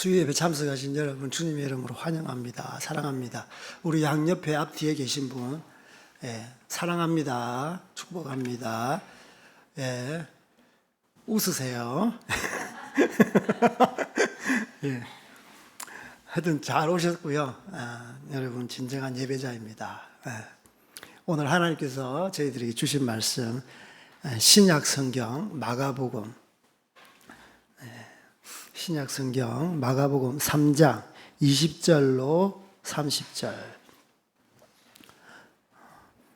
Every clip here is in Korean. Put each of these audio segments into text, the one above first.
수요예배 참석하신 여러분 주님의 이름으로 환영합니다. 사랑합니다. 우리 양옆에 앞뒤에 계신 분 사랑합니다. 축복합니다. 웃으세요. 하여튼 잘 오셨고요. 여러분 진정한 예배자입니다. 오늘 하나님께서 저희들에게 주신 말씀 신약 성경 마가복음 신약 성경 마가복음 3장 20절로 30절.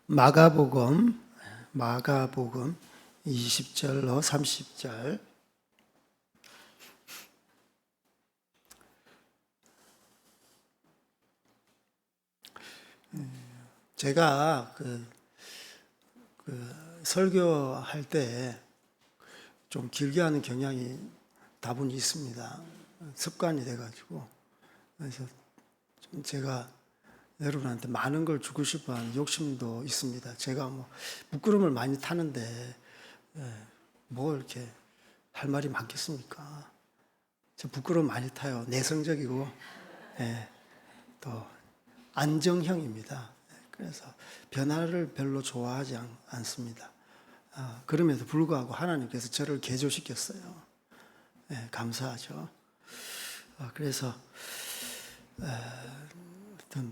마가복음 20절로 30절. 제가 설교할 때 좀 길게 하는 경향이 다분히 있습니다. 습관이 돼가지고. 그래서 좀 제가 여러분한테 많은 걸 주고 싶어 하는 욕심도 있습니다. 제가 부끄러움을 많이 타는데, 뭐 이렇게 할 말이 많겠습니까? 저 부끄러움 많이 타요. 내성적이고, 또 안정형입니다. 그래서 변화를 별로 좋아하지 않습니다. 그럼에도 불구하고 하나님께서 저를 개조시켰어요. 감사하죠. 그래서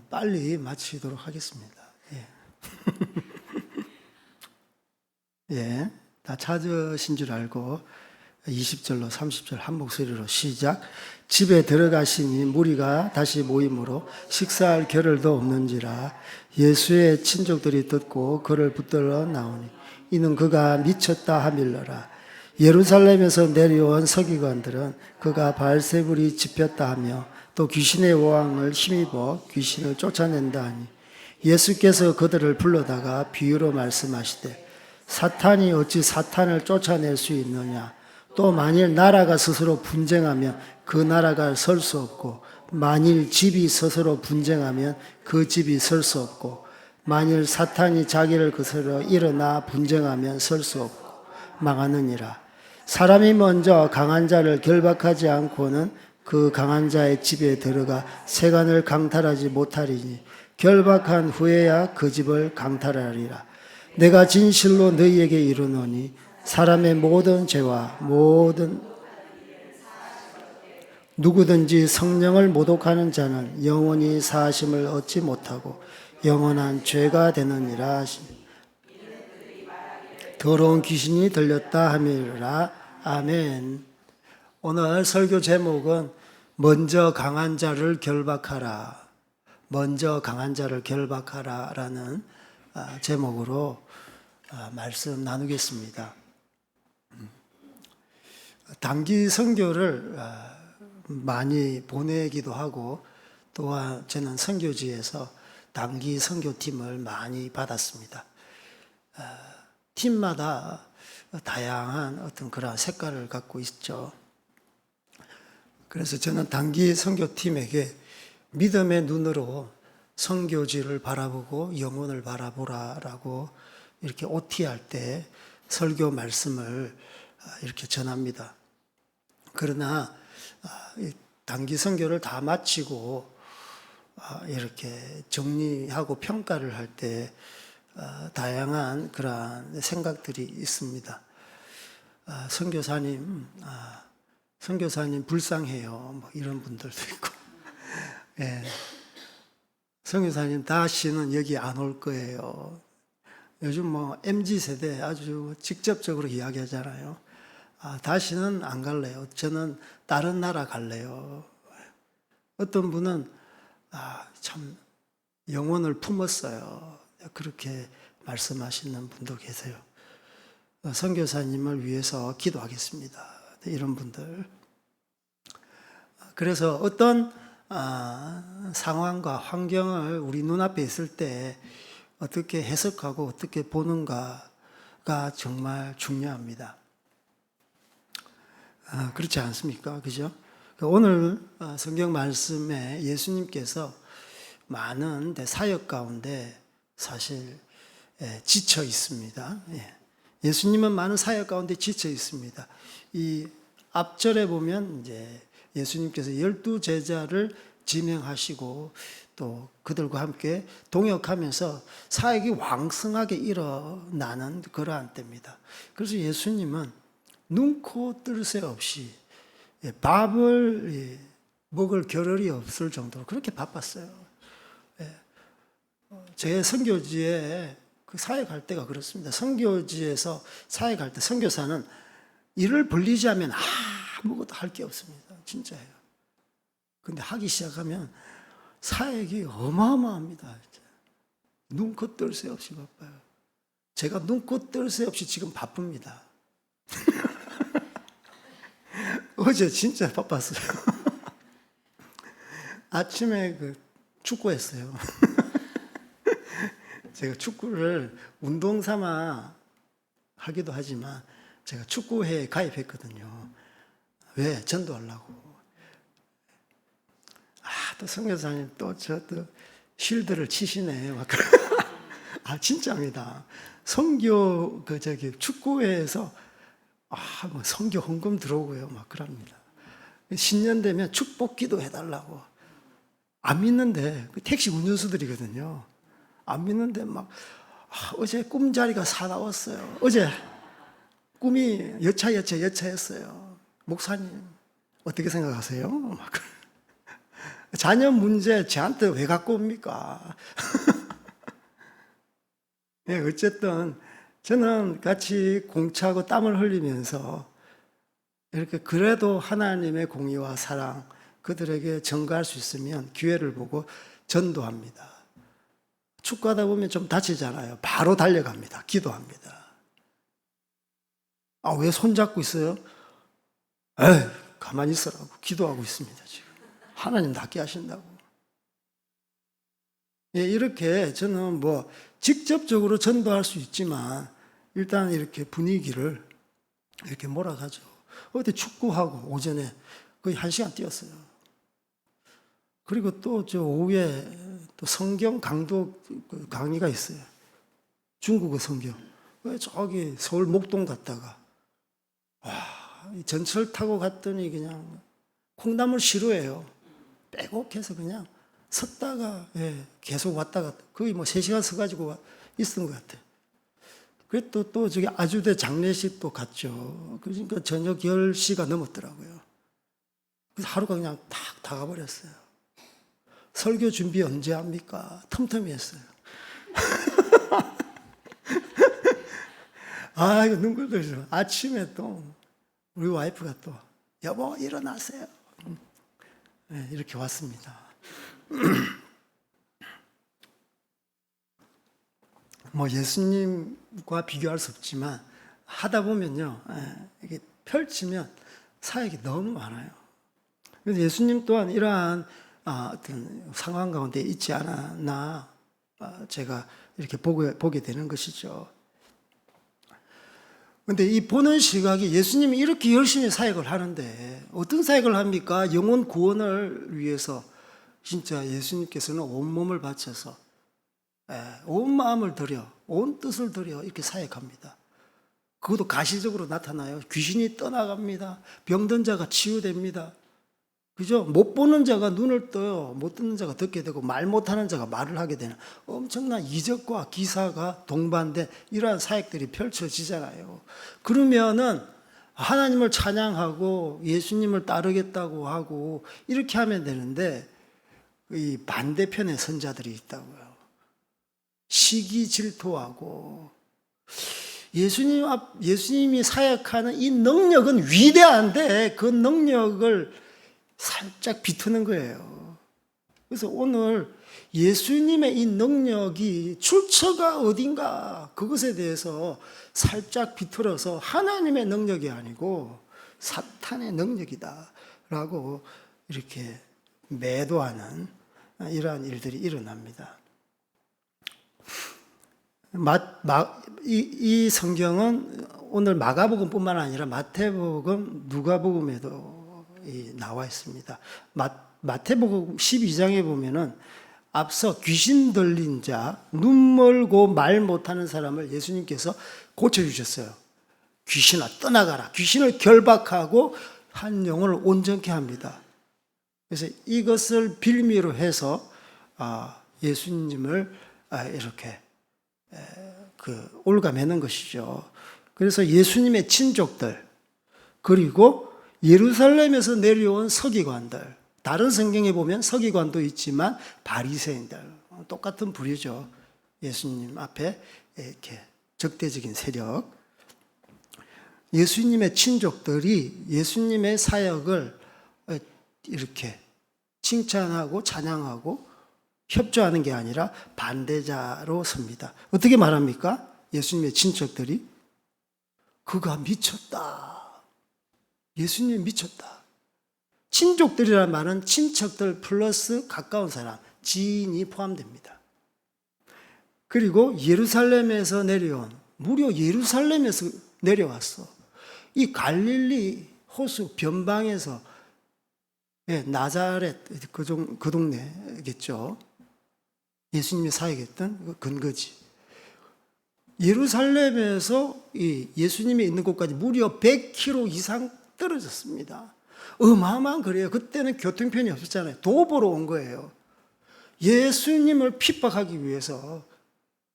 빨리 마치도록 하겠습니다. 다 찾으신 줄 알고 20절로 30절 한 목소리로 시작. 집에 들어가시니 무리가 다시 모임으로 식사할 겨를도 없는지라 예수의 친족들이 듣고 그를 붙들어 나오니 이는 그가 미쳤다 하밀러라. 예루살렘에서 내려온 서기관들은 그가 바알세불이 집혔다 하며 또 귀신의 왕을 힘입어 귀신을 쫓아낸다 하니 예수께서 그들을 불러다가 비유로 말씀하시되 사탄이 어찌 사탄을 쫓아낼 수 있느냐. 또 만일 나라가 스스로 분쟁하면 그 나라가 설 수 없고 만일 집이 스스로 분쟁하면 그 집이 설 수 없고 만일 사탄이 자기를 거스러 일어나 분쟁하면 설 수 없고 망하느니라. 사람이 먼저 강한 자를 결박하지 않고는 그 강한 자의 집에 들어가 세간을 강탈하지 못하리니 결박한 후에야 그 집을 강탈하리라. 내가 진실로 너희에게 이르노니 사람의 모든 죄와 누구든지 성령을 모독하는 자는 영원히 사하심을 얻지 못하고 영원한 죄가 되느니라 하시니 더러운 귀신이 들렸다 하미라. 아멘. 오늘 설교 제목은 먼저 강한 자를 결박하라. 먼저 강한 자를 결박하라 라는 제목으로 말씀 나누겠습니다. 단기 선교를 많이 보내기도 하고 또한 저는 선교지에서 단기 선교팀을 많이 받았습니다. 팀마다 다양한 어떤 그런 색깔을 갖고 있죠. 그래서 저는 단기 선교팀에게 믿음의 눈으로 선교지를 바라보고 영혼을 바라보라라고 이렇게 OT할 때 설교 말씀을 이렇게 전합니다. 그러나 단기 선교를 다 마치고 이렇게 정리하고 평가를 할 때 다양한 그러한 생각들이 있습니다. 선교사님 불쌍해요. 뭐 이런 분들도 있고, 선교사님 다시는 여기 안 올 거예요. 요즘 MZ 세대 아주 직접적으로 이야기하잖아요. 다시는 안 갈래요. 저는 다른 나라 갈래요. 어떤 분은 참 영혼을 품었어요. 그렇게 말씀하시는 분도 계세요. 선교사님을 위해서 기도하겠습니다. 이런 분들. 그래서 어떤 상황과 환경을 우리 눈앞에 있을 때 어떻게 해석하고 어떻게 보는가가 정말 중요합니다. 그렇지 않습니까? 그죠? 오늘 성경 말씀에 예수님께서 많은 사역 가운데 사실 지쳐 있습니다. 예수님은 많은 사역 가운데 지쳐 있습니다. 이 앞절에 보면 이제 예수님께서 12제자를 지명하시고 또 그들과 함께 동역하면서 사역이 왕성하게 일어나는 그러한 때입니다. 그래서 예수님은 눈코 뜰 새 없이 밥을 먹을 겨를이 없을 정도로 그렇게 바빴어요. 제 선교지에 그 사역할 때가 그렇습니다. 선교지에서 사역할 때 선교사는 일을 벌리지 않으면 아무것도 할 게 없습니다. 진짜예요. 근데 하기 시작하면 사역이 어마어마합니다. 눈코 뜰 새 없이 바빠요. 제가 눈코 뜰 새 없이 지금 바쁩니다. 어제 진짜 바빴어요. 아침에 축구했어요. 제가 축구를 운동 삼아 하기도 하지만 제가 축구회에 가입했거든요. 왜? 전도하려고. 또 선교사님 또 쉴드를 치시네. 막 진짜입니다. 선교 축구회에서 뭐 선교 헌금 들어오고요. 막 그럽니다. 신년 되면 축복 기도 해달라고. 안 믿는데 택시 운전수들이거든요. 안 믿는데 막 어제 꿈자리가 사나웠어요. 어제 꿈이 여차였어요. 목사님 어떻게 생각하세요? 막 자녀 문제 저한테 왜 갖고 옵니까? 네, 어쨌든 저는 같이 공차고 땀을 흘리면서 이렇게 그래도 하나님의 공의와 사랑 그들에게 전가할 수 있으면 기회를 보고 전도합니다. 축구하다 보면 좀 다치잖아요. 바로 달려갑니다. 기도합니다. 왜 손잡고 있어요? 가만히 있으라고 기도하고 있습니다. 지금 하나님 낫게 하신다고. 이렇게 저는 직접적으로 전도할 수 있지만 일단 이렇게 분위기를 이렇게 몰아가죠. 어제 축구하고 오전에 거의 1시간 뛰었어요. 그리고 또 오후에 또 성경 강도 강의가 있어요. 중국어 성경. 저기 서울 목동 갔다가 전철 타고 갔더니 그냥 콩나물 싫어해요. 빼곡해서 그냥 섰다가 계속 왔다 갔다 거의 3시간 서가지고 있은 것 같아요. 그리고 또 저기 아주대 장례식 또 갔죠. 그러니까 저녁 10시가 넘었더라고요. 그래서 하루가 그냥 탁 다 가버렸어요. 설교 준비 언제 합니까? 틈틈이 했어요. 이거 눈물 들죠. 아침에 또 우리 와이프가 또 여보 일어나세요. 이렇게 왔습니다. 예수님과 비교할 수 없지만 하다 보면요, 이게 펼치면 사역이 너무 많아요. 그래서 예수님 또한 이러한 어떤 상황 가운데 있지 않았나 제가 이렇게 보게 되는 것이죠. 근데 이 보는 시각이 예수님이 이렇게 열심히 사역을 하는데 어떤 사역을 합니까? 영혼 구원을 위해서 진짜 예수님께서는 온몸을 바쳐서 온 마음을 들여 온 뜻을 들여 이렇게 사역합니다. 그것도 가시적으로 나타나요. 귀신이 떠나갑니다. 병든 자가 치유됩니다. 그죠? 못 보는 자가 눈을 떠요. 못 듣는 자가 듣게 되고 말 못하는 자가 말을 하게 되는 엄청난 이적과 기사가 동반된 이러한 사역들이 펼쳐지잖아요. 그러면은 하나님을 찬양하고 예수님을 따르겠다고 하고 이렇게 하면 되는데 이 반대편에 선자들이 있다고요. 시기 질투하고 예수님이 사역하는 이 능력은 위대한데 그 능력을 살짝 비트는 거예요. 그래서 오늘 예수님의 이 능력이 출처가 어딘가 그것에 대해서 살짝 비틀어서 하나님의 능력이 아니고 사탄의 능력이다 라고 이렇게 매도하는 이러한 일들이 일어납니다. 이 성경은 오늘 마가복음뿐만 아니라 마태복음, 누가복음에도 나와 있습니다. 마태복음 12장에 보면은 앞서 귀신 들린 자, 눈 멀고 말 못하는 사람을 예수님께서 고쳐주셨어요. 귀신아 떠나가라. 귀신을 결박하고 한 영혼을 온전케 합니다. 그래서 이것을 빌미로 해서 예수님을 이렇게 올가매는 것이죠. 그래서 예수님의 친족들, 그리고 예루살렘에서 내려온 서기관들, 다른 성경에 보면 서기관도 있지만 바리새인들, 똑같은 부류죠. 예수님 앞에 이렇게 적대적인 세력. 예수님의 친족들이 예수님의 사역을 이렇게 칭찬하고 찬양하고 협조하는 게 아니라 반대자로 섭니다. 어떻게 말합니까? 예수님의 친척들이 그가 미쳤다. 예수님 미쳤다. 친족들이라는 말은 친척들 플러스 가까운 사람, 지인이 포함됩니다. 그리고 예루살렘에서 내려온, 무려 예루살렘에서 내려왔어. 이 갈릴리 호수 변방에서, 나자렛 그 동네겠죠. 예수님이 사역했던 그 근거지. 예루살렘에서 이 예수님이 있는 곳까지 무려 100km 이상 떨어졌습니다. 어마어마한 거리예요. 그때는 교통편이 없었잖아요. 도보로 온 거예요. 예수님을 핍박하기 위해서,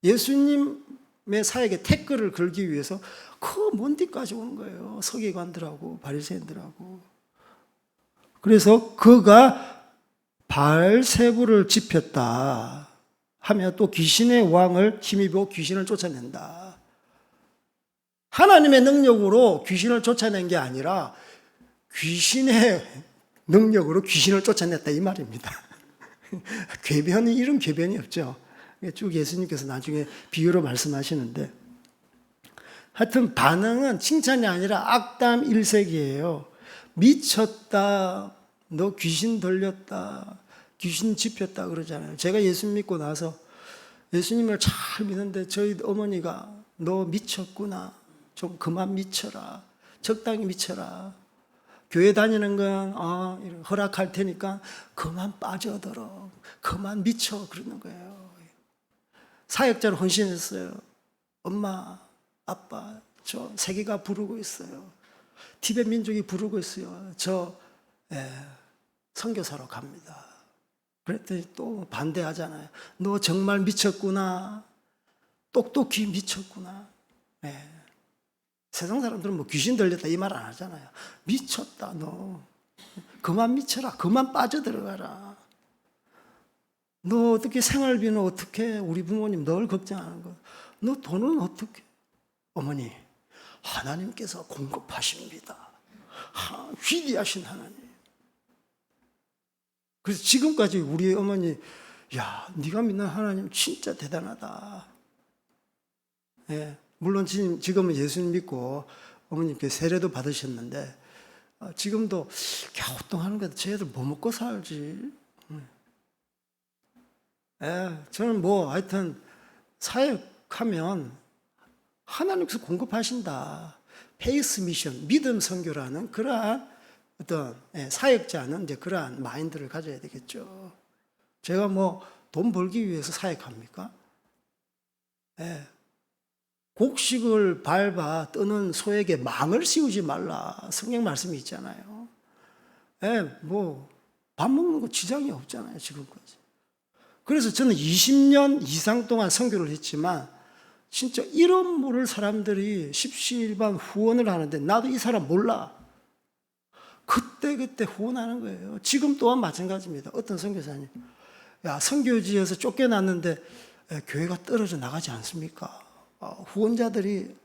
예수님의 사역에 태클을 걸기 위해서 그 먼 데까지 온 거예요. 서기관들하고 바리새인들하고. 그래서 그가 바알세불을 지폈다 하며 또 귀신의 왕을 힘입어 귀신을 쫓아낸다. 하나님의 능력으로 귀신을 쫓아낸 게 아니라 귀신의 능력으로 귀신을 쫓아냈다 이 말입니다. 궤변이, 이런 궤변이 없죠. 쭉 예수님께서 나중에 비유로 말씀하시는데, 하여튼 반응은 칭찬이 아니라 악담 일색이에요. 미쳤다, 너 귀신 들렸다, 귀신 집혔다 그러잖아요. 제가 예수님 믿고 나서 예수님을 잘 믿는데 저희 어머니가 너 미쳤구나, 좀 그만 미쳐라, 적당히 미쳐라, 교회 다니는 건 허락할 테니까 그만 빠져들어, 그만 미쳐 그러는 거예요. 사역자로 헌신했어요. 엄마, 아빠, 저 세계가 부르고 있어요. 티베트 민족이 부르고 있어요. 저 선교사로 갑니다. 그랬더니 또 반대하잖아요. 너 정말 미쳤구나. 똑똑히 미쳤구나. 세상 사람들은 뭐 귀신 들렸다 이 말 안 하잖아요. 미쳤다 너. 그만 미쳐라. 그만 빠져들어가라. 너 어떻게 생활비는 어떻게, 우리 부모님 널 걱정하는 거. 너 돈은 어떻게. 어머니, 하나님께서 공급하십니다. 위대하신 하나님. 그래서 지금까지 우리 어머니, 야, 네가 믿는 하나님 진짜 대단하다. 물론 지금은 예수님 믿고 어머님께 세례도 받으셨는데 지금도 갸우뚱하는 거야. 쟤들 뭐 먹고 살지? 저는 하여튼 사역하면 하나님께서 공급하신다. 페이스 미션, 믿음 선교라는 그러한 어떤 사역자는 이제 그러한 마인드를 가져야 되겠죠. 제가 돈 벌기 위해서 사역합니까? 곡식을 밟아 뜨는 소에게 망을 씌우지 말라. 성경 말씀이 있잖아요. 밥 먹는 거 지장이 없잖아요, 지금까지. 그래서 저는 20년 이상 동안 선교를 했지만 진짜 이름 모를 사람들이 십시일반 후원을 하는데 나도 이 사람 몰라. 그때 후원하는 거예요. 지금 또한 마찬가지입니다. 어떤 선교사님, 야, 선교지에서 쫓겨났는데 교회가 떨어져 나가지 않습니까? 후원자들이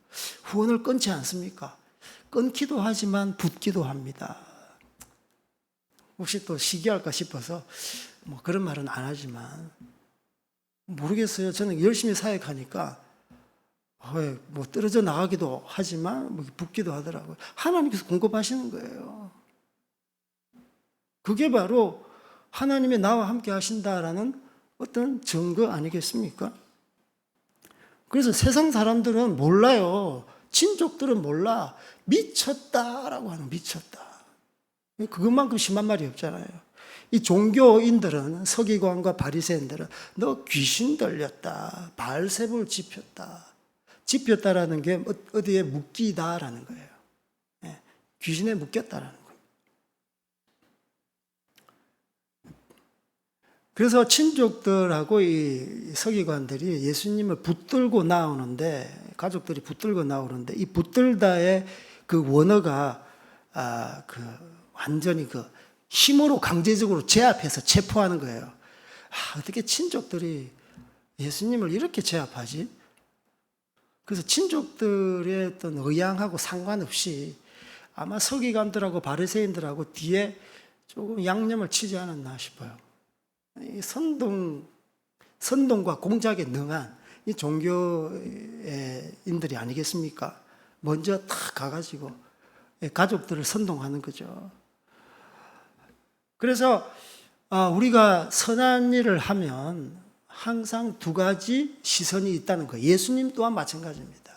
후원을 끊지 않습니까? 끊기도 하지만 붙기도 합니다. 혹시 또 시기할까 싶어서 그런 말은 안 하지만 모르겠어요. 저는 열심히 사역하니까 떨어져 나가기도 하지만 붙기도 하더라고요. 하나님께서 공급하시는 거예요. 그게 바로 하나님이 나와 함께 하신다라는 어떤 증거 아니겠습니까? 그래서 세상 사람들은 몰라요. 친족들은 몰라. 미쳤다라고 하는, 미쳤다. 그것만큼 심한 말이 없잖아요. 이 종교인들은, 서기관과 바리새인들은 너 귀신 들렸다, 바알세불 지폈다. 지폈다라는 게 어디에 묶이다라는 거예요. 귀신에 묶였다라는 거예요. 그래서 친족들하고 이 서기관들이 예수님을 붙들고 나오는데, 가족들이 붙들고 나오는데, 이 붙들다의 그 원어가 완전히 힘으로 강제적으로 제압해서 체포하는 거예요. 어떻게 친족들이 예수님을 이렇게 제압하지? 그래서 친족들의 어떤 의향하고 상관없이 아마 서기관들하고 바리새인들하고 뒤에 조금 양념을 치지 않았나 싶어요. 이 선동과 공작에 능한 이 종교인들이 아니겠습니까? 먼저 탁 가가지고 가족들을 선동하는 거죠. 그래서 우리가 선한 일을 하면 항상 두 가지 시선이 있다는 거예요. 예수님 또한 마찬가지입니다.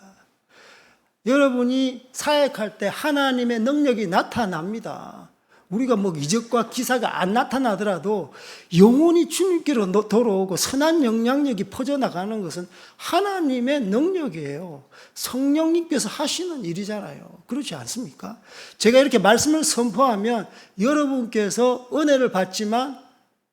여러분이 사역할 때 하나님의 능력이 나타납니다. 우리가 이적과 기사가 안 나타나더라도 영혼이 주님께로 돌아오고 선한 영향력이 퍼져나가는 것은 하나님의 능력이에요. 성령님께서 하시는 일이잖아요. 그렇지 않습니까? 제가 이렇게 말씀을 선포하면 여러분께서 은혜를 받지만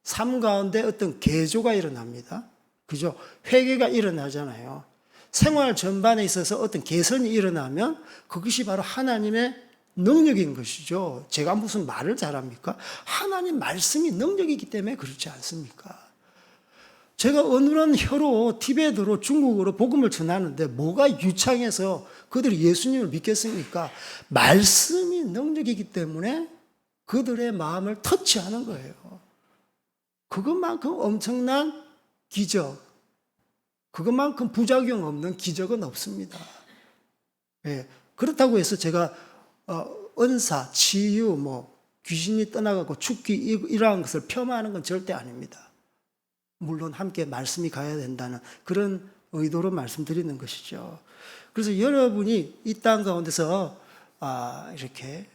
삶 가운데 어떤 개조가 일어납니다. 그죠? 회개가 일어나잖아요. 생활 전반에 있어서 어떤 개선이 일어나면 그것이 바로 하나님의 능력인 것이죠. 제가 무슨 말을 잘합니까? 하나님 말씀이 능력이기 때문에 그렇지 않습니까? 제가 어눌한 혀로 티베트로 중국어로 복음을 전하는데 뭐가 유창해서 그들이 예수님을 믿겠습니까? 말씀이 능력이기 때문에 그들의 마음을 터치하는 거예요. 그것만큼 엄청난 기적, 그것만큼 부작용 없는 기적은 없습니다. 예, 그렇다고 해서 제가 은사, 치유, 귀신이 떠나가고 죽기 이러한 것을 폄하하는 건 절대 아닙니다. 물론 함께 말씀이 가야 된다는 그런 의도로 말씀드리는 것이죠. 그래서 여러분이 이 땅 가운데서 이렇게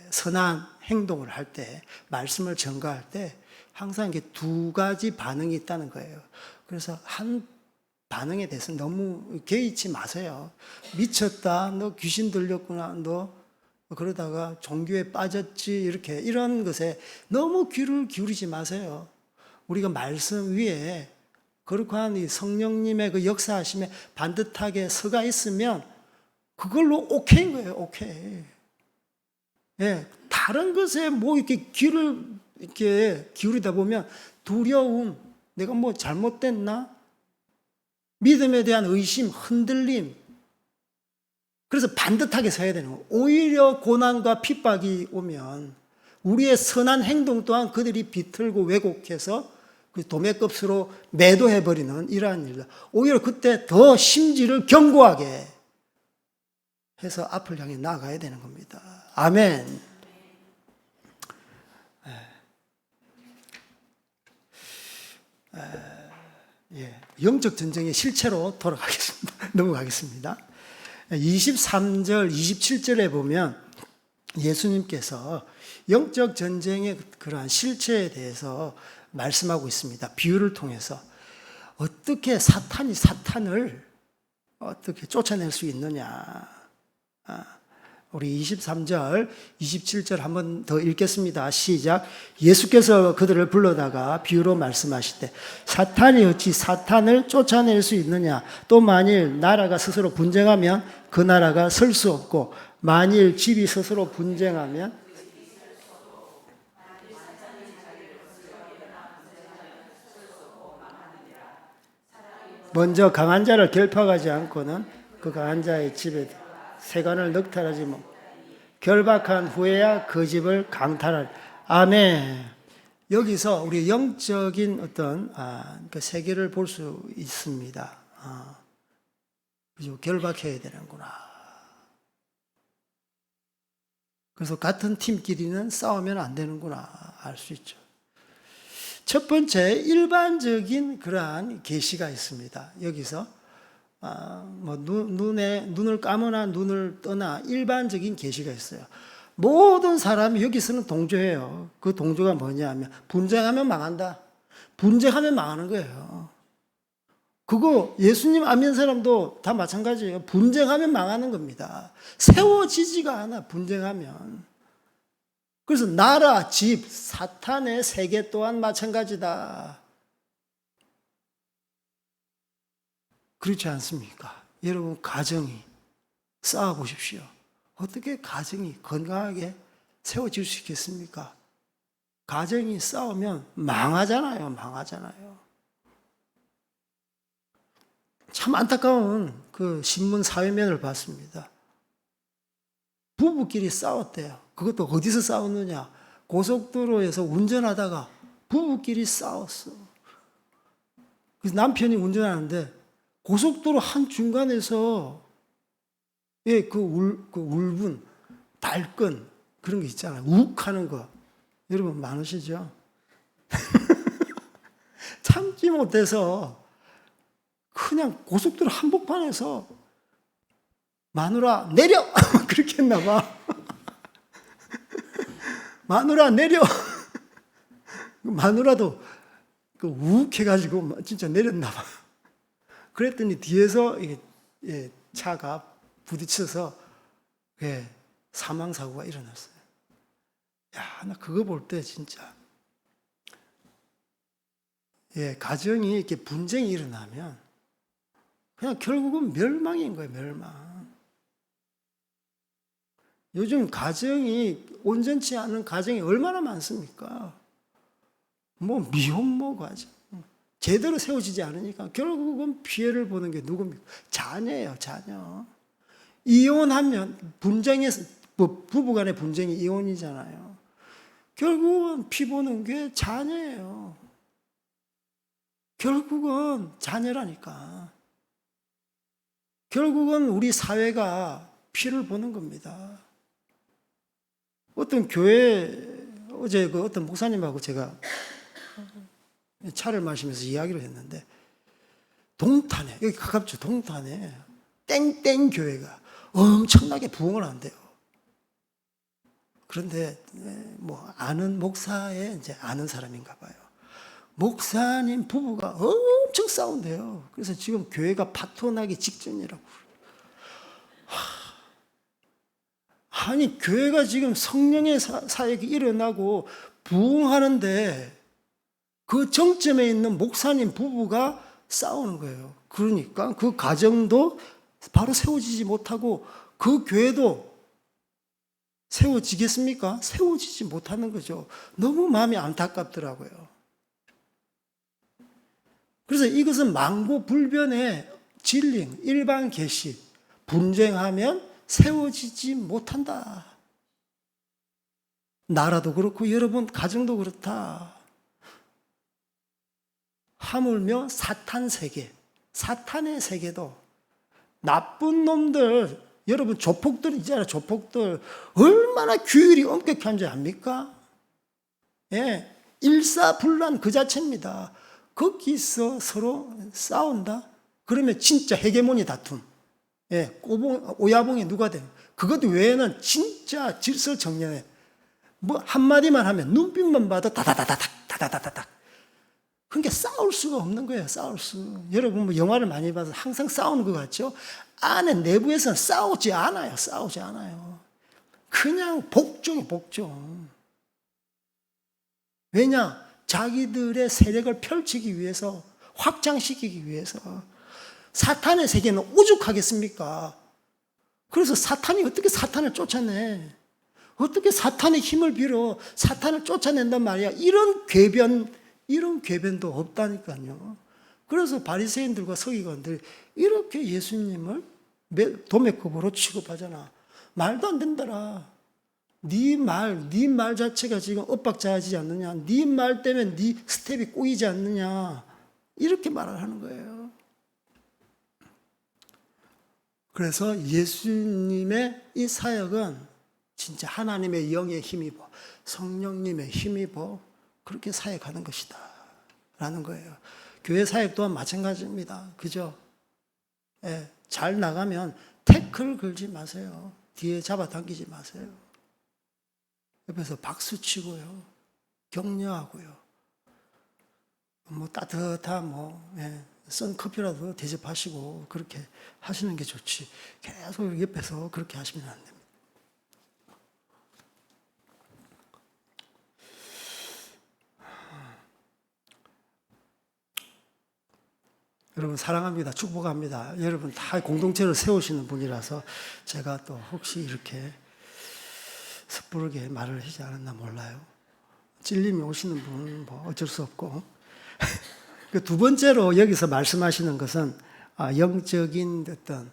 선한 행동을 할 때, 말씀을 전가할 때 항상 이게 두 가지 반응이 있다는 거예요. 그래서 한 반응에 대해서 너무 개의치 마세요. 미쳤다, 너 귀신 들렸구나, 너 그러다가 종교에 빠졌지, 이런 것에 너무 귀를 기울이지 마세요. 우리가 말씀 위에 거룩한 이 성령님의 그 역사하심에 반듯하게 서가 있으면 그걸로 오케이인 거예요. 오케이. 예, 다른 것에 이렇게 귀를 이렇게 기울이다 보면 두려움, 내가 잘못됐나? 믿음에 대한 의심, 흔들림. 그래서 반듯하게 서야 되는 거예요. 오히려 고난과 핍박이 오면 우리의 선한 행동 또한 그들이 비틀고 왜곡해서 그 도매급수로 매도해버리는 이러한 일들. 오히려 그때 더 심지를 견고하게 해서 앞을 향해 나아가야 되는 겁니다. 아멘. 영적 전쟁의 실체로 돌아가겠습니다. 넘어가겠습니다. 23절, 27절에 보면 예수님께서 영적 전쟁의 그러한 실체에 대해서 말씀하고 있습니다. 비유를 통해서 어떻게 사탄이 사탄을 어떻게 쫓아낼 수 있느냐. 우리 23절, 27절 한번 더 읽겠습니다. 시작. 예수께서 그들을 불러다가 비유로 말씀하실 때 사탄이 어찌 사탄을 쫓아낼 수 있느냐. 또 만일 나라가 스스로 분쟁하면 그 나라가 설 수 없고 만일 집이 스스로 분쟁하면 먼저 강한 자를 결박하지 않고는 그 강한 자의 집에 세간을 넉탈하지 결박한 후에야 그 집을 강탈할. 아멘. 여기서 우리 영적인 어떤 그 세계를 볼 수 있습니다. 그죠? 결박해야 되는구나. 그래서 같은 팀끼리는 싸우면 안 되는구나 알 수 있죠. 첫 번째 일반적인 그러한 계시가 있습니다. 여기서 눈을 감으나 눈을 떠나 일반적인 계시가 있어요. 모든 사람이 여기서는 동조해요. 그 동조가 뭐냐 하면 분쟁하면 망한다. 분쟁하면 망하는 거예요. 그거 예수님 안 믿는 사람도 다 마찬가지예요. 분쟁하면 망하는 겁니다. 세워지지가 않아 분쟁하면. 그래서 나라, 집, 사탄의 세계 또한 마찬가지다. 그렇지 않습니까? 여러분, 가정이 싸워보십시오. 어떻게 가정이 건강하게 세워질 수 있겠습니까? 가정이 싸우면 망하잖아요. 망하잖아요. 참 안타까운 그 신문 사회면을 봤습니다. 부부끼리 싸웠대요. 그것도 어디서 싸웠느냐? 고속도로에서 운전하다가 부부끼리 싸웠어. 그래서 남편이 운전하는데 고속도로 한 중간에서 그 울분, 발끈 그런 거 있잖아요. 욱 하는 거. 여러분 많으시죠? 참지 못해서 그냥 고속도로 한복판에서 마누라 내려! 그렇게 했나 봐. 마누라 내려! 마누라도 욱 해가지고 진짜 내렸나 봐. 그랬더니 뒤에서 차가 부딪혀서 사망사고가 일어났어요. 야, 나 그거 볼 때 진짜 가정이 이렇게 분쟁이 일어나면 그냥 결국은 멸망인 거예요. 멸망. 요즘 가정이 온전치 않은 가정이 얼마나 많습니까? 뭐 미혼모 가정 제대로 세워지지 않으니까 결국은 피해를 보는 게 누굽니까? 자녀예요. 자녀. 이혼하면 분쟁에서 부부간의 분쟁이 이혼이잖아요. 결국은 피 보는 게 자녀예요. 결국은 자녀라니까. 결국은 우리 사회가 피를 보는 겁니다. 어떤 교회 어제 그 어떤 목사님하고 제가 차를 마시면서 이야기를 했는데 동탄에 여기 가깝죠. 동탄에 땡땡 교회가 엄청나게 부흥을 한대요. 그런데 뭐 아는 목사의 이제 아는 사람인가 봐요. 목사님 부부가 엄청 싸운대요. 그래서 지금 교회가 파토나기 직전이라고. 아니 교회가 지금 성령의 사역이 일어나고 부흥하는데 그 정점에 있는 목사님 부부가 싸우는 거예요. 그러니까 그 가정도 바로 세워지지 못하고 그 교회도 세워지겠습니까? 세워지지 못하는 거죠. 너무 마음이 안타깝더라고요. 그래서 이것은 망고불변의 진리, 일반 계시, 분쟁하면 세워지지 못한다. 나라도 그렇고 여러분 가정도 그렇다. 하물며 사탄 세계, 사탄의 세계도 나쁜 놈들, 여러분 조폭들 있잖아요. 조폭들 얼마나 규율이 엄격한 줄 압니까? 예, 일사불란 그 자체입니다. 거기서 서로 싸운다? 그러면 진짜 헤게모니 다툼. 예, 오야봉이 누가 되는. 그것 외에는 진짜 질서정연해. 뭐 한마디만 하면 눈빛만 봐도 다다다닥. 그러니까 싸울 수가 없는 거예요. 싸울 수. 여러분 뭐 영화를 많이 봐서 항상 싸우는 것 같죠? 안에 내부에서는 싸우지 않아요. 싸우지 않아요. 그냥 복종이 복종. 왜냐? 자기들의 세력을 펼치기 위해서, 확장시키기 위해서. 사탄의 세계는 오죽하겠습니까? 그래서 사탄이 어떻게 사탄을 쫓아내? 어떻게 사탄의 힘을 빌어 사탄을 쫓아낸단 말이야? 이런 궤변도 없다니까요. 그래서 바리새인들과 서기관들 이렇게 예수님을 도매급으로 취급하잖아. 말도 안 된다라. 네 말 자체가 지금 엇박자하지 않느냐. 네 말 때문에 네 스텝이 꼬이지 않느냐. 이렇게 말을 하는 거예요. 그래서 예수님의 이 사역은 진짜 하나님의 영에 힘입어, 성령님의 힘입어 그렇게 사역하는 것이다 라는 거예요. 교회 사역 또한 마찬가지입니다. 그죠? 예, 잘 나가면 태클 걸지 마세요. 뒤에 잡아당기지 마세요. 옆에서 박수 치고요. 격려하고요. 뭐 따뜻한 썬 커피라도 대접하시고 그렇게 하시는 게 좋지. 계속 옆에서 그렇게 하시면 안 됩니다. 여러분 사랑합니다. 축복합니다. 여러분 다 공동체를 세우시는 분이라서 제가 또 혹시 이렇게 섣부르게 말을 하지 않았나 몰라요. 찔림이 오시는 분은 뭐 어쩔 수 없고. 그 두 번째로 여기서 말씀하시는 것은 영적인 어떤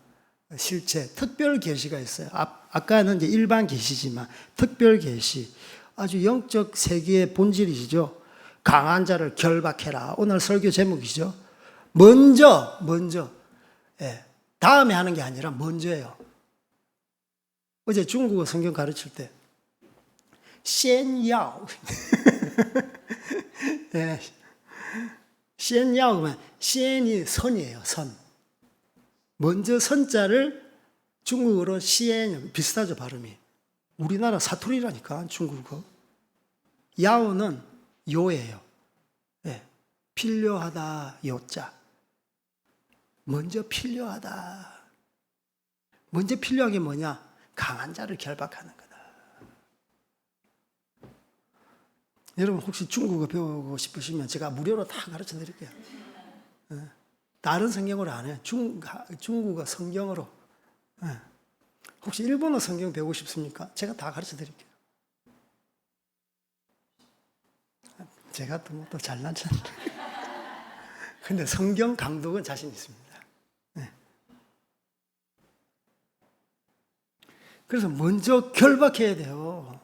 실체, 특별 계시가 있어요. 아까는 이제 일반 계시지만 특별 계시, 아주 영적 세계의 본질이시죠. 강한 자를 결박해라. 오늘 설교 제목이죠. 먼저, 예, 다음에 하는 게 아니라 먼저예요. 어제 중국어 성경 가르칠 때, 先要, 예, 先要그러면 先이 선이에요, 선. 먼저 선자를 중국어로 先, 비슷하죠, 발음이. 우리나라 사투리라니까, 중국어. 야오는 요예요. 예, 필요하다, 요자. 먼저 필요하다. 먼저 필요한 게 뭐냐? 강한 자를 결박하는 거다. 여러분 혹시 중국어 배우고 싶으시면 제가 무료로 다 가르쳐 드릴게요. 다른 성경으로 안 해요. 중국어 성경으로. 혹시 일본어 성경 배우고 싶습니까? 제가 다 가르쳐 드릴게요. 제가 또 잘나잖아요. 근데 성경 강독은 자신 있습니다. 그래서 먼저 결박해야 돼요.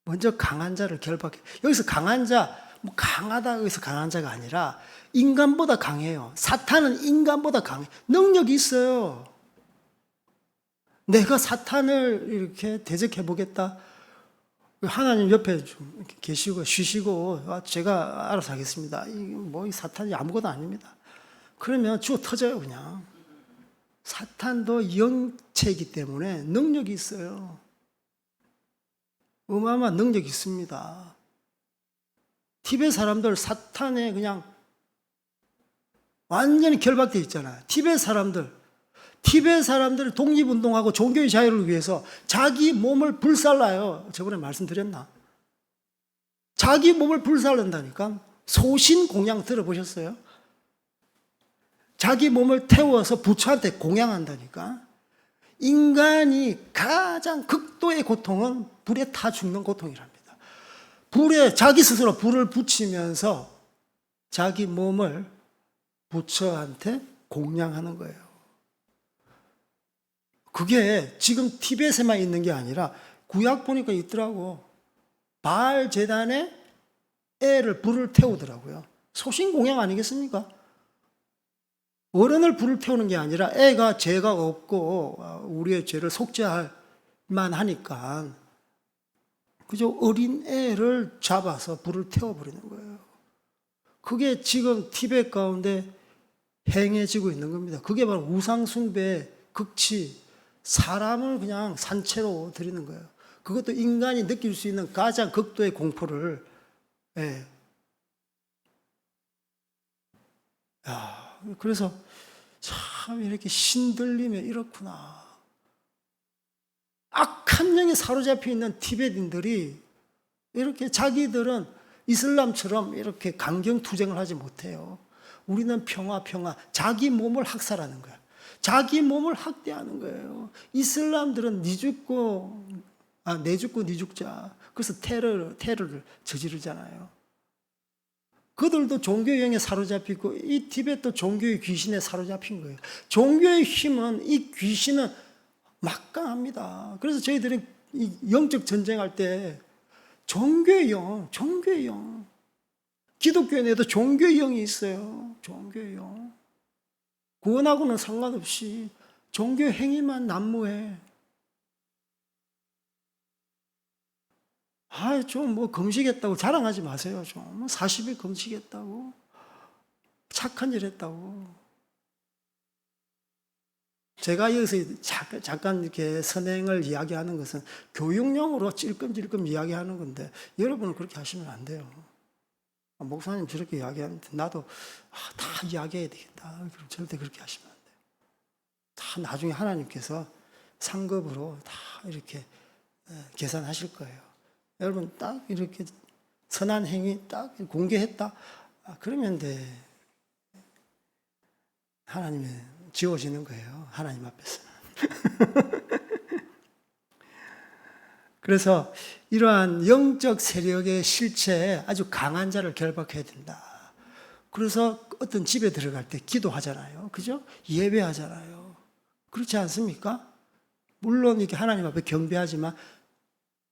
먼저 강한 자를 결박해. 여기서 강한 자, 뭐 강하다 여기서 강한 자가 아니라 인간보다 강해요. 사탄은 인간보다 강해. 능력이 있어요. 내가 사탄을 이렇게 대적해 보겠다. 하나님 옆에 좀 계시고 쉬시고 제가 알아서 하겠습니다. 이 사탄이 아무것도 아닙니다. 그러면 주워 터져요 그냥. 사탄도 영체이기 때문에 능력이 있어요. 어마어마한 능력이 있습니다. 티베트 사람들 사탄에 그냥 완전히 결박되어 있잖아요. 티베트 사람들 독립운동하고 종교의 자유를 위해서 자기 몸을 불살라요. 저번에 말씀드렸나? 자기 몸을 불살른다니까. 소신 공양 들어보셨어요? 자기 몸을 태워서 부처한테 공양한다니까. 인간이 가장 극도의 고통은 불에 타 죽는 고통이랍니다. 불에 자기 스스로 불을 붙이면서 자기 몸을 부처한테 공양하는 거예요. 그게 지금 티벳에만 있는 게 아니라 구약 보니까 있더라고. 바알 제단에 애를 불을 태우더라고요. 소신 공양 아니겠습니까? 어른을 불을 태우는 게 아니라 애가 죄가 없고 우리의 죄를 속죄할 만하니까 그저 어린 애를 잡아서 불을 태워버리는 거예요. 그게 지금 티벳 가운데 행해지고 있는 겁니다. 그게 바로 우상숭배의 극치, 사람을 그냥 산채로 드리는 거예요. 그것도 인간이 느낄 수 있는 가장 극도의 공포를. 그래서 참 이렇게 신들림에 이렇구나. 악한 영에 사로잡혀 있는 티베트인들이 이렇게 자기들은 이슬람처럼 이렇게 강경투쟁을 하지 못해요. 우리는 평화. 자기 몸을 학살하는 거예요. 자기 몸을 학대하는 거예요. 이슬람들은 내 죽고 네 죽자. 그래서 테러를 저지르잖아요. 그들도 종교형에 사로잡히고 이 티베트도 종교의 귀신에 사로잡힌 거예요. 종교의 힘은 이 귀신은 막강합니다. 그래서 저희들은 이 영적 전쟁할 때 종교의 영. 기독교 내에도 종교의 영이 있어요. 종교의 영. 구원하고는 상관없이 종교 행위만 난무해. 좀 금식했다고 자랑하지 마세요. 좀 40일 금식했다고, 착한 일 했다고. 제가 여기서 잠깐 이렇게 선행을 이야기하는 것은 교육용으로 찔끔찔끔 이야기하는 건데 여러분은 그렇게 하시면 안 돼요. 목사님 저렇게 이야기하는데 나도 다 이야기해야 되겠다. 그럼 절대 그렇게 하시면 안 돼요. 다 나중에 하나님께서 상급으로 다 이렇게 계산하실 거예요. 여러분 딱 이렇게 선한 행위 딱 공개했다. 그러면 돼. 하나님이 지워지는 거예요. 하나님 앞에서. 그래서 이러한 영적 세력의 실체에 아주 강한 자를 결박해야 된다. 그래서 어떤 집에 들어갈 때 기도하잖아요. 그죠? 예배하잖아요. 그렇지 않습니까? 물론 이렇게 하나님 앞에 경배하지만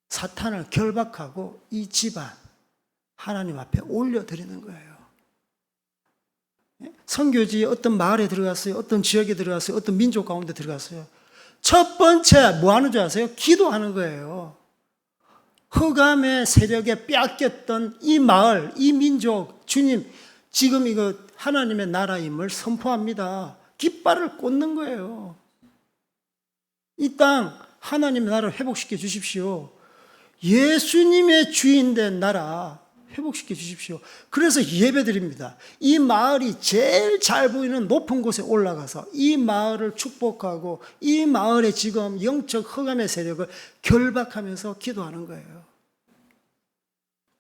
사탄을 결박하고 이 집안 하나님 앞에 올려드리는 거예요. 선교지 어떤 마을에 들어갔어요. 어떤 지역에 들어갔어요. 어떤 민족 가운데 들어갔어요. 첫 번째 뭐 하는 줄 아세요? 기도하는 거예요. 흑암의 세력에 빼앗겼던 이 마을, 이 민족, 주님 지금 이거 하나님의 나라임을 선포합니다. 깃발을 꽂는 거예요. 이 땅 하나님의 나라를 회복시켜 주십시오. 예수님의 주인된 나라 회복시켜 주십시오. 그래서 예배드립니다. 이 마을이 제일 잘 보이는 높은 곳에 올라가서 이 마을을 축복하고 이 마을의 지금 영적 흑암의 세력을 결박하면서 기도하는 거예요.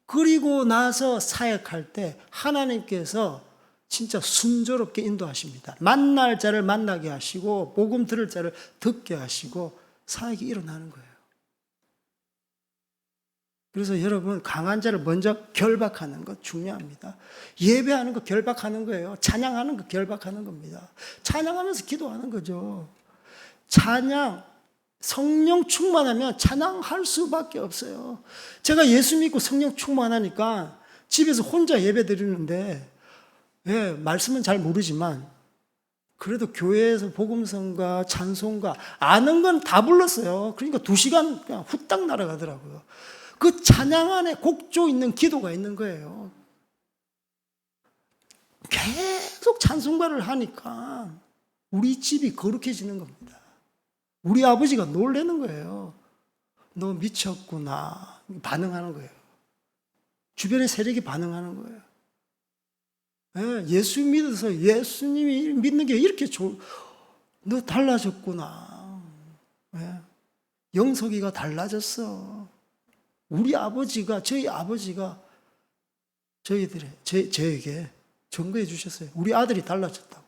그리고 나서 사역할 때 하나님께서 진짜 순조롭게 인도하십니다. 만날 자를 만나게 하시고 복음 들을 자를 듣게 하시고 사역이 일어나는 거예요. 그래서 여러분 강한 자를 먼저 결박하는 것 중요합니다. 예배하는 거 결박하는 거예요. 찬양하는 거 결박하는 겁니다. 찬양하면서 기도하는 거죠. 찬양, 성령 충만하면 찬양할 수밖에 없어요. 제가 예수 믿고 성령 충만하니까 집에서 혼자 예배 드리는데 말씀은 잘 모르지만 그래도 교회에서 복음성가 찬송가 아는 건 다 불렀어요. 그러니까 2시간 그냥 후딱 날아가더라고요. 그 찬양 안에 곡조 있는 기도가 있는 거예요. 계속 찬송가를 하니까 우리 집이 거룩해지는 겁니다. 우리 아버지가 놀라는 거예요. 너 미쳤구나. 반응하는 거예요. 주변의 세력이 반응하는 거예요. 예수 믿어서 예수님이 믿는 게 이렇게 너 달라졌구나. 영석이가 달라졌어. 우리 아버지가, 저희 아버지가 저에게 증거해 주셨어요. 우리 아들이 달라졌다고.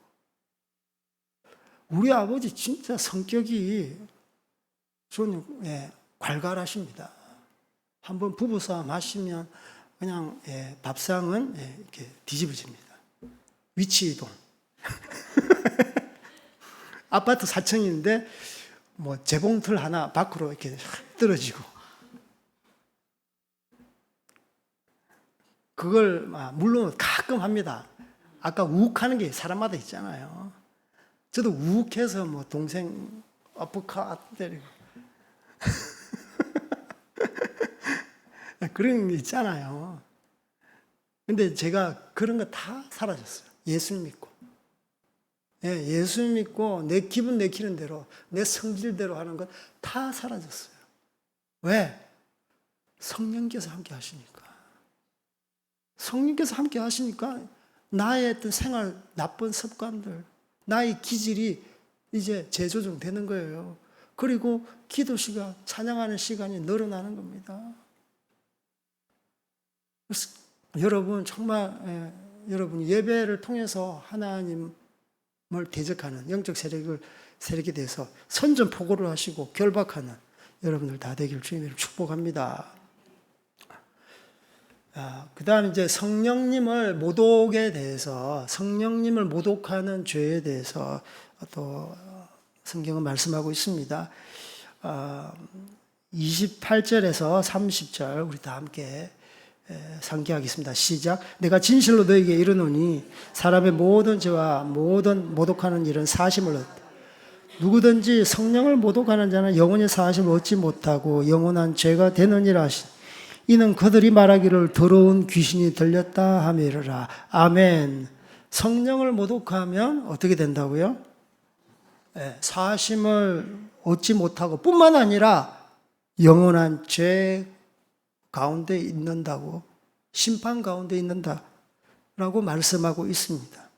우리 아버지 진짜 성격이 좀 괄괄하십니다. 한번 부부싸움 하시면 그냥 밥상은 이렇게 뒤집어집니다. 위치 이동. 아파트 4층인데 뭐 재봉틀 하나 밖으로 이렇게 떨어지고. 그걸 물론 가끔 합니다. 아까 우욱하는 게 사람마다 있잖아요. 저도 우욱해서 뭐 동생 어퍼컷 때리고 그런 게 있잖아요. 근데 제가 그런 거 다 사라졌어요. 예수 믿고. 예수 믿고 내 기분 내키는 대로 내 성질대로 하는 건 다 사라졌어요. 왜? 성령께서 함께 하시니까. 성령께서 함께 하시니까 나의 어떤 생활 나쁜 습관들, 나의 기질이 이제 재조정되는 거예요. 그리고 기도 시간, 찬양하는 시간이 늘어나는 겁니다. 그래서 여러분 정말 여러분 예배를 통해서 하나님을 대적하는 영적 세력에 대해서 선전포고를 하시고 결박하는 여러분들 다 되길 주님으로 축복합니다. 그 다음 이제 성령님을 모독에 대해서, 성령님을 모독하는 죄에 대해서 또 성경은 말씀하고 있습니다. 28절에서 30절 우리 다 함께 상기하겠습니다. 시작. 내가 진실로 너에게 이르노니 사람의 모든 죄와 모든 모독하는 일은 사심을 얻다. 누구든지 성령을 모독하는 자는 영원히 사심을 얻지 못하고 영원한 죄가 되느니라 하시니 이는 그들이 말하기를 더러운 귀신이 들렸다 하미르라. 아멘. 성령을 모독하면 어떻게 된다고요? 사심을 얻지 못하고 뿐만 아니라 영원한 죄 가운데 있는다고, 심판 가운데 있는다라고 말씀하고 있습니다.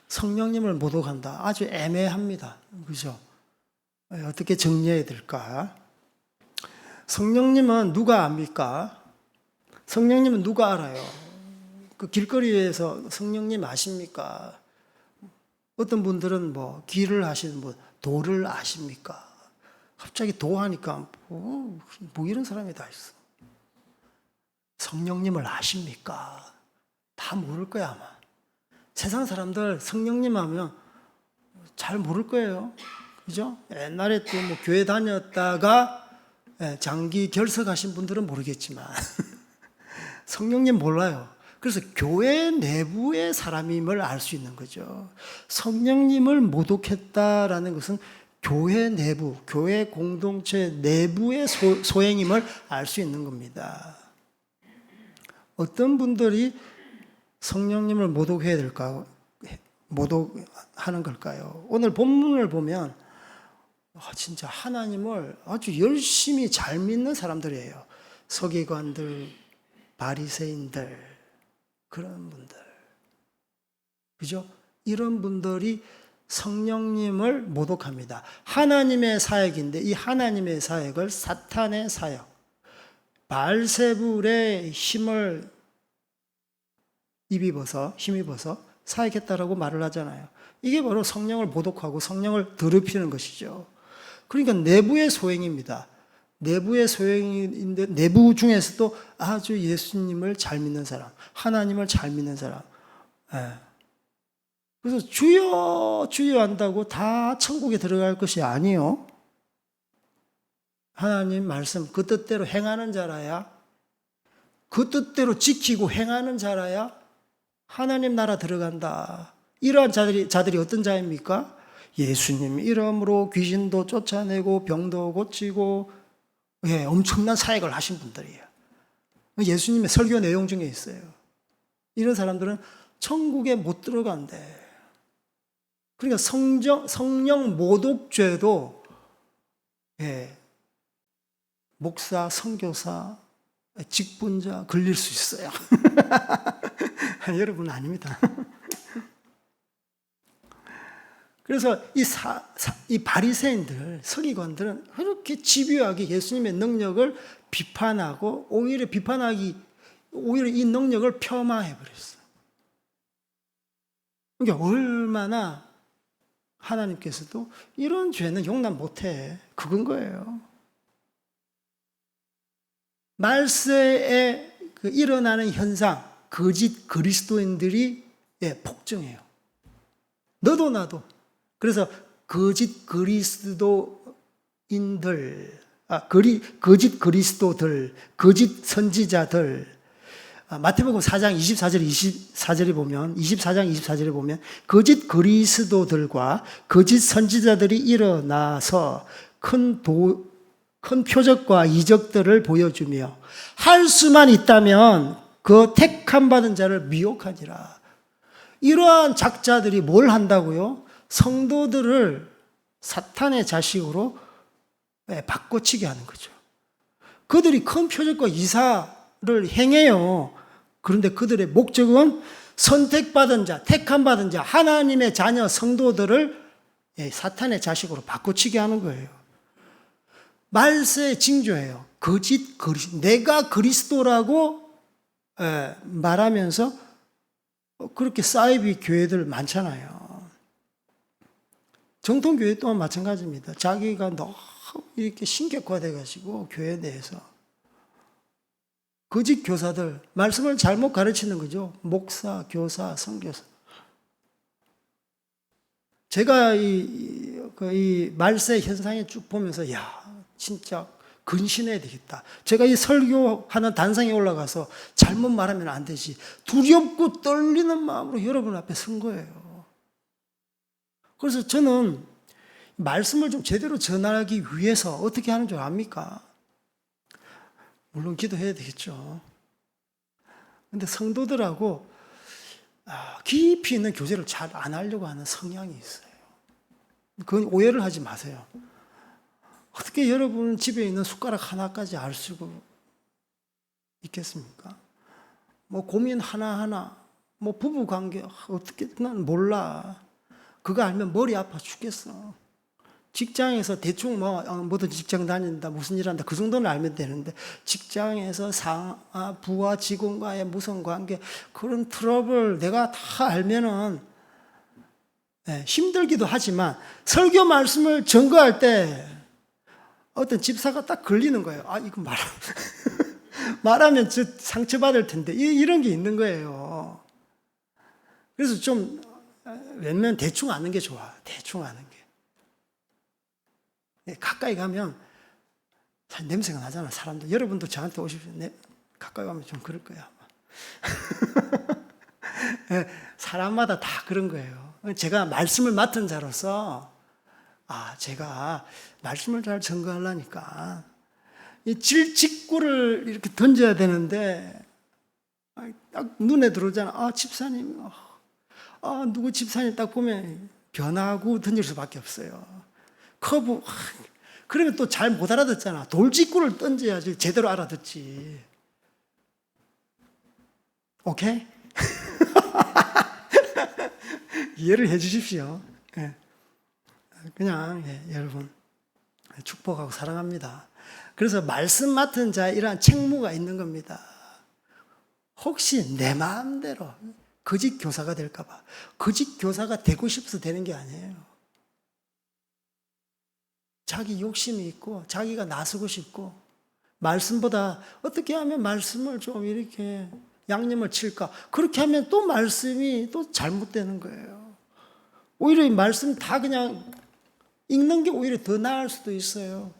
성령님을 모독한다. 아주 애매합니다. 그죠? 어떻게 정리해야 될까? 성령님은 누가 압니까? 성령님은 누가 알아요? 그 길거리에서 성령님 아십니까? 어떤 분들은 뭐 길을 하시는 분, 도를 아십니까? 갑자기 도하니까 뭐 이런 사람이 다 있어. 성령님을 아십니까? 다 모를 거야 아마. 세상 사람들 성령님 하면 잘 모를 거예요. 그죠? 옛날에 또 뭐 교회 다녔다가 장기 결석하신 분들은 모르겠지만 성령님 몰라요. 그래서 교회 내부의 사람임을 알 수 있는 거죠. 성령님을 모독했다라는 것은 교회 내부, 교회 공동체 내부의 소행임을 알 수 있는 겁니다. 어떤 분들이 성령님을 모독해야 될까? 모독하는 걸까요? 오늘 본문을 보면 진짜 하나님을 아주 열심히 잘 믿는 사람들이에요. 서기관들, 바리새인들, 그런 분들. 그죠? 이런 분들이 성령님을 모독합니다. 하나님의 사역인데 이 하나님의 사역을 사탄의 사역, 바알세불의 힘을 힘입어서 사역했다라고 말을 하잖아요. 이게 바로 성령을 모독하고 성령을 더럽히는 것이죠. 그러니까 내부의 소행입니다. 내부의 소행인데 내부 중에서도 아주 예수님을 잘 믿는 사람, 하나님을 잘 믿는 사람. 그래서 주여 주여 한다고 다 천국에 들어갈 것이 아니요. 하나님 말씀 그 뜻대로 행하는 자라야, 그 뜻대로 지키고 행하는 자라야 하나님 나라 들어간다. 이러한 자들이 어떤 자입니까? 예수님 이름으로 귀신도 쫓아내고 병도 고치고 엄청난 사역을 하신 분들이에요. 예수님의 설교 내용 중에 있어요. 이런 사람들은 천국에 못 들어간대. 그러니까 성령 모독죄도 목사, 선교사, 직분자 걸릴 수 있어요. 여러분 아닙니다. 그래서 이 바리새인들, 서기관들은 그렇게 집요하게 예수님의 능력을 비판하고 오히려 이 능력을 폄하해 버렸어요. 그러니까 얼마나 하나님께서도 이런 죄는 용납 못해. 그건 거예요. 말세에 일어나는 현상, 거짓 그리스도인들이 폭증해요. 너도 나도. 그래서 거짓 그리스도인들, 거짓 그리스도들, 거짓 선지자들, 마태복음 4장 24절에 보면, 24장 24절에 보면 거짓 그리스도들과 거짓 선지자들이 일어나서 큰 표적과 이적들을 보여주며 할 수만 있다면 그 택함 받은 자를 미혹하니라. 이러한 작자들이 뭘 한다고요? 성도들을 사탄의 자식으로 바꿔치게 하는 거죠. 그들이 큰 표적과 이사를 행해요. 그런데 그들의 목적은 선택받은 자, 택함 받은 자, 하나님의 자녀 성도들을 사탄의 자식으로 바꿔치게 하는 거예요. 말세의 징조예요. 내가 그리스도라고 말하면서 그렇게 사이비 교회들 많잖아요. 정통교회 또한 마찬가지입니다. 자기가 너무 이렇게 신격화돼가지고 교회 내에서 거짓 교사들, 말씀을 잘못 가르치는 거죠. 목사, 교사, 선교사. 제가 이 말세 현상에 쭉 보면서 진짜 근신해야 되겠다. 제가 이 설교하는 단상에 올라가서 잘못 말하면 안 되지. 두렵고 떨리는 마음으로 여러분 앞에 선 거예요. 그래서 저는 말씀을 좀 제대로 전하기 위해서 어떻게 하는 줄 압니까? 물론 기도해야 되겠죠. 근데 성도들하고 깊이 있는 교제를 잘 안 하려고 하는 성향이 있어요. 그건 오해를 하지 마세요. 어떻게 여러분 집에 있는 숟가락 하나까지 알 수 있겠습니까? 뭐 고민 하나하나, 뭐 부부 관계 어떻게 난 몰라. 그거 알면 머리 아파 죽겠어. 직장에서 대충 뭐든 직장 다닌다, 무슨 일 한다, 그 정도는 알면 되는데, 직장에서 부하 직원과의 무슨 관계, 그런 트러블 내가 다 알면은 힘들기도 하지만 설교 말씀을 증거할 때 어떤 집사가 딱 걸리는 거예요. 아, 이거 말하면 저 상처받을 텐데. 이런 게 있는 거예요. 그래서 좀 웬만하면 대충 아는 게 좋아. 대충 아는 게. 가까이 가면 사실 냄새가 나잖아, 사람들. 여러분도 저한테 오시면 가까이 가면 좀 그럴 거야, 아마. 사람마다 다 그런 거예요. 제가 말씀을 맡은 자로서, 제가 말씀을 잘 전거하려니까, 이 직구를 이렇게 던져야 되는데, 딱 눈에 들어오잖아. 집사님, 누구 집사님 딱 보면 변하고 던질 수밖에 없어요. 커브, 그러면 또 잘 못 알아듣잖아. 돌직구를 던져야지 제대로 알아듣지. 오케이? 이해를 해 주십시오. 그냥 여러분 축복하고 사랑합니다. 그래서 말씀 맡은 자에 이러한 책무가 있는 겁니다. 혹시 내 마음대로 거짓 교사가 될까 봐. 거짓 교사가 되고 싶어서 되는 게 아니에요. 자기 욕심이 있고 자기가 나서고 싶고 말씀보다 어떻게 하면 말씀을 좀 이렇게 양념을 칠까? 그렇게 하면 또 말씀이 또 잘못되는 거예요. 오히려 이 말씀 다 그냥 읽는 게 오히려 더 나을 수도 있어요.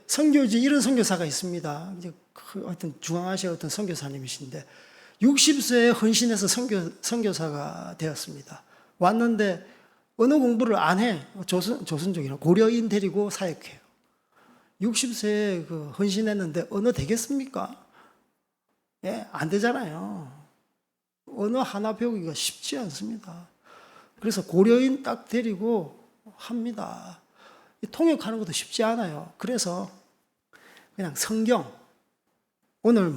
선교지 이런 선교사가 있습니다. 이제 어떤 중앙아시아 어떤 선교사님이신데 60세에 헌신해서 선교사가 되었습니다. 왔는데 언어 공부를 안 해. 조선족이라 고려인 데리고 사역해요. 60세에 헌신했는데 언어 되겠습니까? 안 되잖아요. 언어 하나 배우기가 쉽지 않습니다. 그래서 고려인 딱 데리고 합니다. 통역하는 것도 쉽지 않아요. 그래서 그냥 성경, 오늘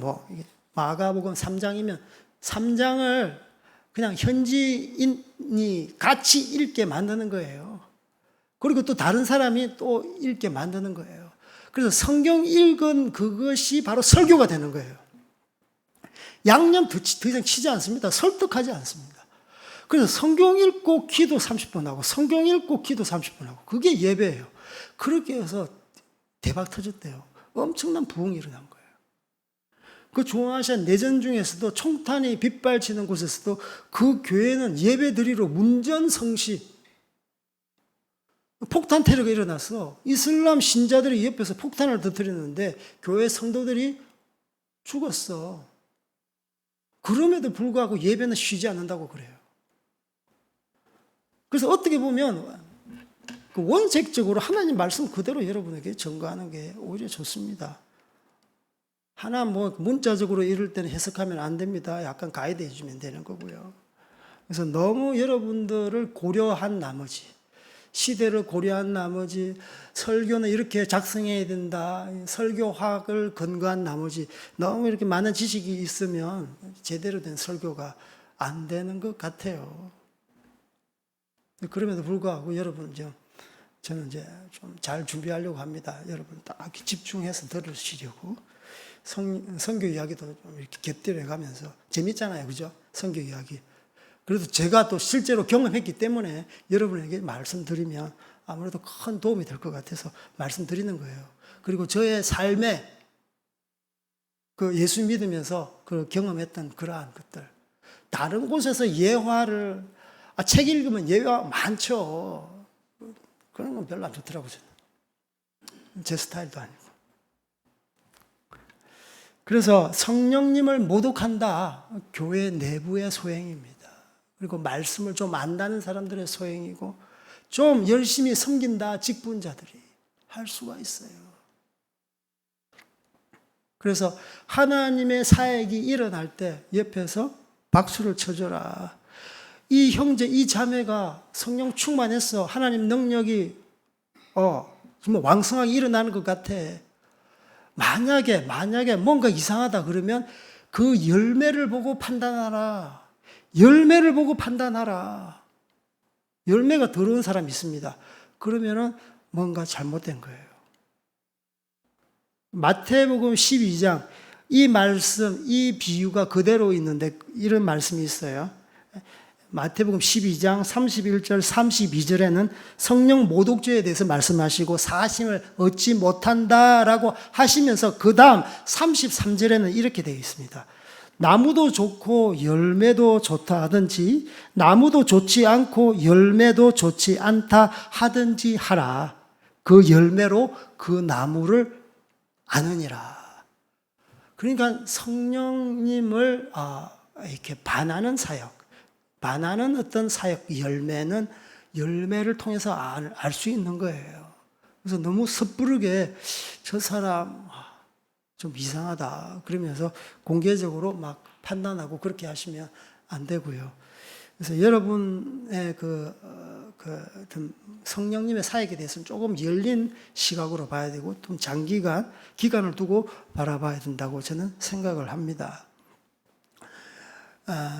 마가복음 3장이면 3장을 그냥 현지인이 같이 읽게 만드는 거예요. 그리고 또 다른 사람이 또 읽게 만드는 거예요. 그래서 성경 읽은 그것이 바로 설교가 되는 거예요. 양념 더 이상 치지 않습니다. 설득하지 않습니다. 그래서 성경 읽고 기도 30분 하고 성경 읽고 기도 30분 하고 그게 예배예요. 그렇게 해서 대박 터졌대요. 엄청난 부흥이 일어난 거예요. 그 중앙아시아 내전 중에서도 총탄이 빗발치는 곳에서도 그 교회는 예배 드리러 문전성시 폭탄 테러가 일어나서 이슬람 신자들이 옆에서 폭탄을 터뜨렸는데 교회 성도들이 죽었어. 그럼에도 불구하고 예배는 쉬지 않는다고 그래요. 그래서 어떻게 보면 원색적으로 하나님 말씀 그대로 여러분에게 전가하는 게 오히려 좋습니다. 하나 문자적으로 이럴 때는 해석하면 안 됩니다. 약간 가이드 해주면 되는 거고요. 그래서 너무 여러분들을 고려한 나머지, 시대를 고려한 나머지, 설교는 이렇게 작성해야 된다, 설교학을 근거한 나머지, 너무 이렇게 많은 지식이 있으면 제대로 된 설교가 안 되는 것 같아요. 그럼에도 불구하고 여러분, 저는 이제 좀 잘 준비하려고 합니다. 여러분 딱 집중해서 들으시려고. 선교 이야기도 좀 이렇게 곁들여 가면서 재밌잖아요. 그죠? 선교 이야기. 그래도 제가 또 실제로 경험했기 때문에 여러분에게 말씀드리면 아무래도 큰 도움이 될 것 같아서 말씀드리는 거예요. 그리고 저의 삶에 예수 믿으면서 경험했던 그러한 것들. 다른 곳에서 예화를, 책 읽으면 예화 많죠. 그런 건 별로 안 좋더라고요. 제 스타일도 아니고. 그래서 성령님을 모독한다. 교회 내부의 소행입니다. 그리고 말씀을 좀 안다는 사람들의 소행이고 좀 열심히 섬긴다 직분자들이 할 수가 있어요. 그래서 하나님의 사역이 일어날 때 옆에서 박수를 쳐줘라. 이 형제, 이 자매가 성령 충만해서 하나님 능력이 정말 왕성하게 일어나는 것 같아. 만약에 뭔가 이상하다 그러면 그 열매를 보고 판단하라. 열매를 보고 판단하라. 열매가 더러운 사람이 있습니다. 그러면은 뭔가 잘못된 거예요. 마태복음 12장 이 말씀, 이 비유가 그대로 있는데 이런 말씀이 있어요. 마태복음 12장 31절 32절에는 성령 모독죄에 대해서 말씀하시고 사심을 얻지 못한다라고 하시면서 그 다음 33절에는 이렇게 되어 있습니다. 나무도 좋고 열매도 좋다 하든지 나무도 좋지 않고 열매도 좋지 않다 하든지 하라. 그 열매로 그 나무를 아느니라. 그러니까 성령님을 이렇게 반하는 사역, 반하는 어떤 사역 열매는 열매를 통해서 알 수 있는 거예요. 그래서 너무 섣부르게 저 사람 좀 이상하다 그러면서 공개적으로 막 판단하고 그렇게 하시면 안 되고요. 그래서 여러분의 어떤 성령님의 사역에 대해서는 조금 열린 시각으로 봐야 되고 좀 장기간 기간을 두고 바라봐야 된다고 저는 생각을 합니다.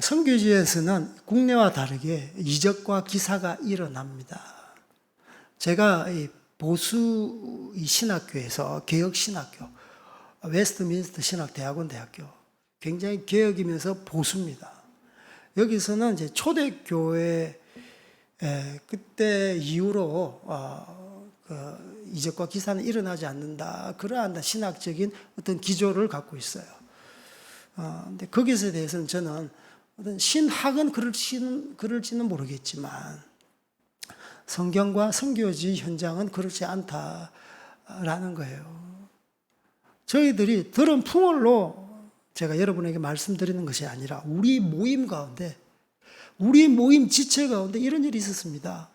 선교지에서는 국내와 다르게 이적과 기사가 일어납니다. 제가 이 보수 신학교에서 개혁신학교, 웨스트민스터 신학대학원 대학교, 굉장히 개혁이면서 보수입니다. 여기서는 이제 초대교회 그때 이후로 이적과 기사는 일어나지 않는다. 그러한 신학적인 어떤 기조를 갖고 있어요. 근데 거기에 대해서는 저는 어떤 신학은 그럴지는 모르겠지만 성경과 선교지 현장은 그렇지 않다라는 거예요. 저희들이 들은 풍월로 제가 여러분에게 말씀드리는 것이 아니라 우리 모임 가운데, 우리 모임 지체 가운데 이런 일이 있었습니다.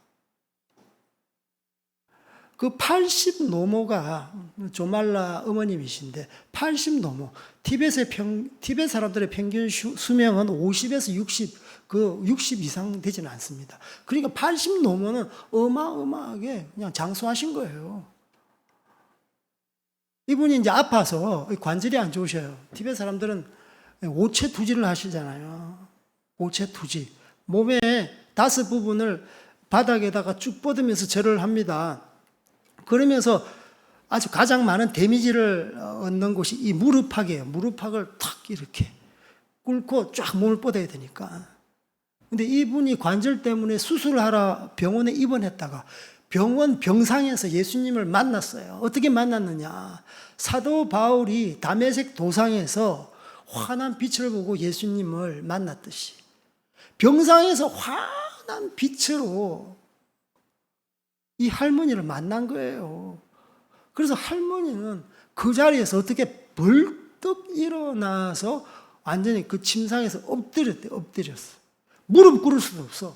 그 80 노모가 조말라 어머님이신데 80 노모, 티벳 사람들의 평균 수명은 50에서 60 이상 되지는 않습니다. 그러니까 80 노모는 어마어마하게 그냥 장수하신 거예요. 이분이 이제 아파서 관절이 안 좋으셔요. 티벳 사람들은 오체투지를 하시잖아요. 오체투지. 몸의 5부분을 바닥에다가 쭉 뻗으면서 절을 합니다. 그러면서 아주 가장 많은 데미지를 얻는 곳이 이 무릎팍이에요. 무릎팍을 탁 이렇게 꿇고 쫙 몸을 뻗어야 되니까. 근데 이분이 관절 때문에 수술을 하러 병원에 입원했다가 병원 병상에서 예수님을 만났어요. 어떻게 만났느냐? 사도 바울이 다메섹 도상에서 환한 빛을 보고 예수님을 만났듯이 병상에서 환한 빛으로 이 할머니를 만난 거예요. 그래서 할머니는 그 자리에서 어떻게 벌떡 일어나서 완전히 그 침상에서 엎드렸어. 무릎 꿇을 수도 없어.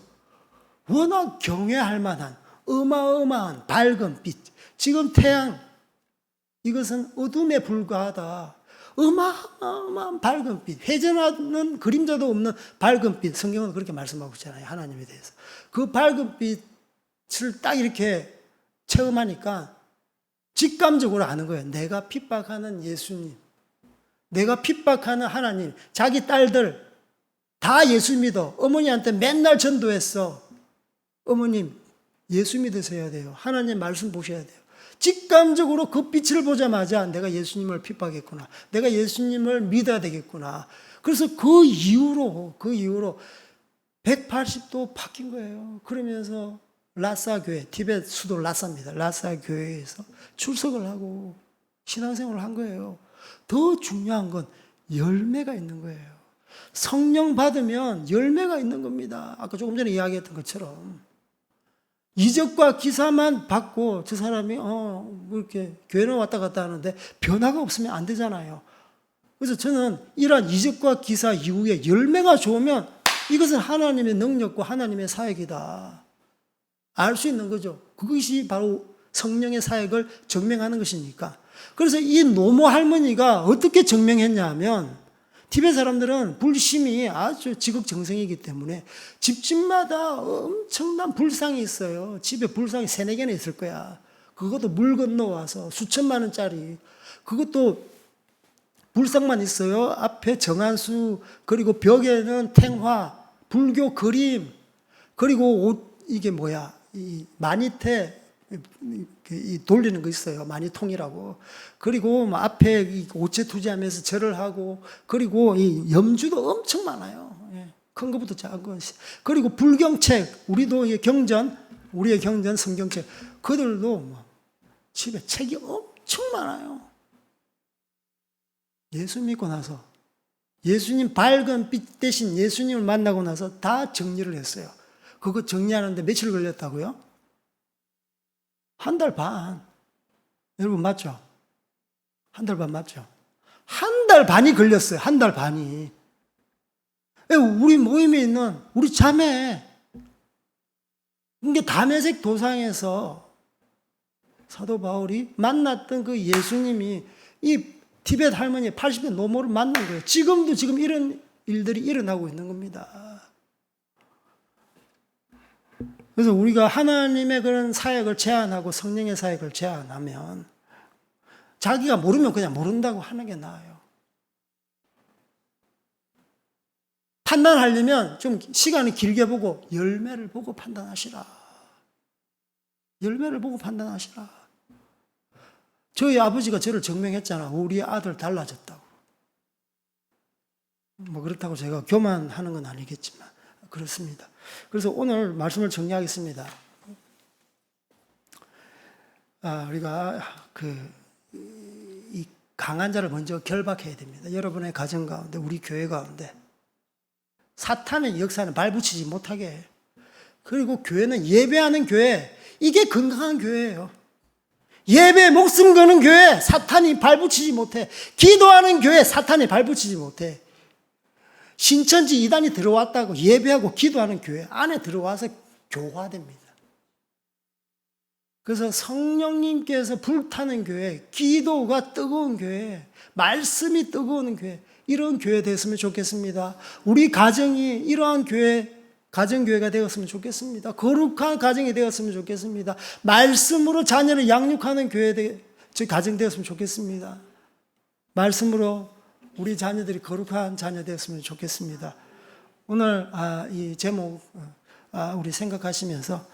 워낙 경외할 만한 어마어마한 밝은 빛. 지금 태양, 이것은 어둠에 불과하다. 어마어마한 밝은 빛. 회전하는 그림자도 없는 밝은 빛. 성경은 그렇게 말씀하고 있잖아요. 하나님에 대해서. 그 밝은 빛을 딱 이렇게 체험하니까 직감적으로 아는 거예요. 내가 핍박하는 예수님, 내가 핍박하는 하나님, 자기 딸들 다 예수 믿어. 어머니한테 맨날 전도했어. 어머님, 예수 믿으셔야 돼요. 하나님 말씀 보셔야 돼요. 직감적으로 그 빛을 보자마자 내가 예수님을 핍박했구나. 내가 예수님을 믿어야 되겠구나. 그래서 그 이후로 180도 바뀐 거예요. 그러면서 라사 교회, 티벳 수도 라사입니다. 라사 교회에서 출석을 하고 신앙생활을 한 거예요. 더 중요한 건 열매가 있는 거예요. 성령 받으면 열매가 있는 겁니다. 아까 조금 전에 이야기했던 것처럼. 이적과 기사만 받고 저 사람이 뭐 이렇게 교회는 왔다 갔다 하는데 변화가 없으면 안 되잖아요. 그래서 저는 이러한 이적과 기사 이후에 열매가 좋으면 이것은 하나님의 능력과 하나님의 사역이다. 알 수 있는 거죠. 그것이 바로 성령의 사역을 증명하는 것이니까. 그래서 이 노모 할머니가 어떻게 증명했냐 하면 티벳 사람들은 불심이 아주 지극정성이기 때문에 집집마다 엄청난 불상이 있어요. 집에 불상이 3-4개나 있을 거야. 그것도 물 건너와서 수천만 원짜리. 그것도 불상만 있어요. 앞에 정한수, 그리고 벽에는 탱화, 불교 그림, 그리고 옷, 이게 뭐야, 이 마니테, 이 돌리는 거 있어요. 마니통이라고. 그리고 앞에 오체투지하면서 절을 하고, 그리고 이 염주도 엄청 많아요. 예. 큰 것부터 작은 것. 그리고 불경책, 우리의 경전 성경책, 그들도 뭐 집에 책이 엄청 많아요. 예수 믿고 나서, 예수님 밝은 빛 대신 예수님을 만나고 나서 다 정리를 했어요. 그거 정리하는데 며칠 걸렸다고요? 1달 반. 여러분 맞죠? 1달 반 맞죠? 1달 반이 걸렸어요. 1달 반이. 우리 모임에 있는 우리 자매, 이게 다메섹 도상에서 사도 바울이 만났던 그 예수님이 이 티벳 할머니 80대 노모를 만난 거예요. 지금 이런 일들이 일어나고 있는 겁니다. 그래서 우리가 하나님의 그런 사역을 제안하고 성령의 사역을 제안하면 자기가 모르면 그냥 모른다고 하는 게 나아요. 판단하려면 좀 시간을 길게 보고 열매를 보고 판단하시라. 열매를 보고 판단하시라. 저희 아버지가 저를 증명했잖아. 우리 아들 달라졌다고. 뭐 그렇다고 제가 교만하는 건 아니겠지만 그렇습니다. 그래서 오늘 말씀을 정리하겠습니다. 우리가 이 강한 자를 먼저 결박해야 됩니다. 여러분의 가정 가운데, 우리 교회 가운데 사탄의 역사는 발붙이지 못하게 해요. 그리고 교회는 예배하는 교회, 이게 건강한 교회예요. 예배에 목숨 거는 교회, 사탄이 발붙이지 못해. 기도하는 교회, 사탄이 발붙이지 못해. 신천지 이단이 들어왔다고 예배하고 기도하는 교회 안에 들어와서 교화됩니다. 그래서 성령님께서 불타는 교회, 기도가 뜨거운 교회, 말씀이 뜨거운 교회, 이런 교회 됐으면 좋겠습니다. 우리 가정이 이러한 교회, 가정교회가 되었으면 좋겠습니다. 거룩한 가정이 되었으면 좋겠습니다. 말씀으로 자녀를 양육하는 가정 되었으면 좋겠습니다. 말씀으로 우리 자녀들이 거룩한 자녀 되었으면 좋겠습니다. 오늘 이 제목 우리 생각하시면서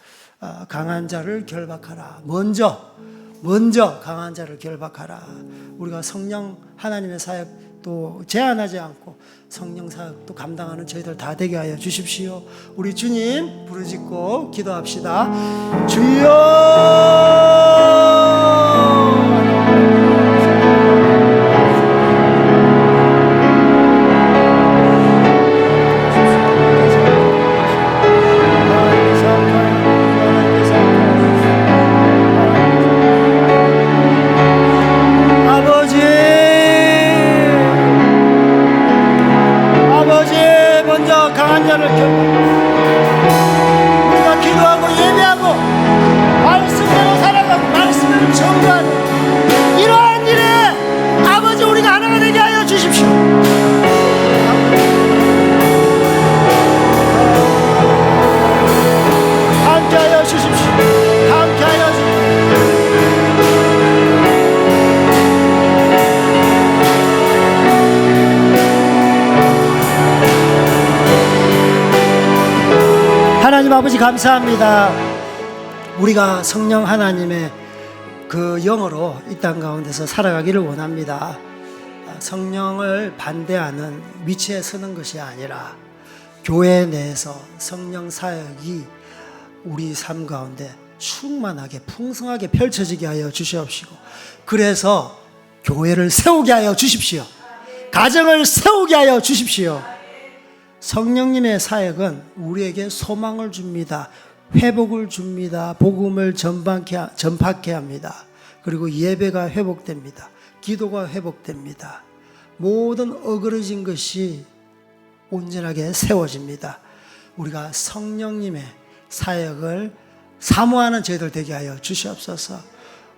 강한 자를 결박하라. 먼저 강한 자를 결박하라. 우리가 성령 하나님의 사역 또 제한하지 않고 성령 사역도 감당하는 저희들 다 되게 하여 주십시오. 우리 주님 부르짖고 기도합시다. 주여! 우리가 기도하고 예배하고 말씀대로 살아가고 말씀대로 전도하는 이러한 일에 아버지 우리가 하나가 되게 하여 주십시오. 함께하여 주십시오. 함께하여 주십시오. 하나님 아버지 감사합니다. 우리가 성령 하나님의 그 영으로 이 땅 가운데서 살아가기를 원합니다. 성령을 반대하는 위치에 서는 것이 아니라 교회 내에서 성령 사역이 우리 삶 가운데 충만하게 풍성하게 펼쳐지게 하여 주시옵시고, 그래서 교회를 세우게 하여 주십시오. 가정을 세우게 하여 주십시오. 성령님의 사역은 우리에게 소망을 줍니다. 회복을 줍니다. 복음을 전파케 합니다. 그리고 예배가 회복됩니다. 기도가 회복됩니다. 모든 어그러진 것이 온전하게 세워집니다. 우리가 성령님의 사역을 사모하는 저희들 되게 하여 주시옵소서.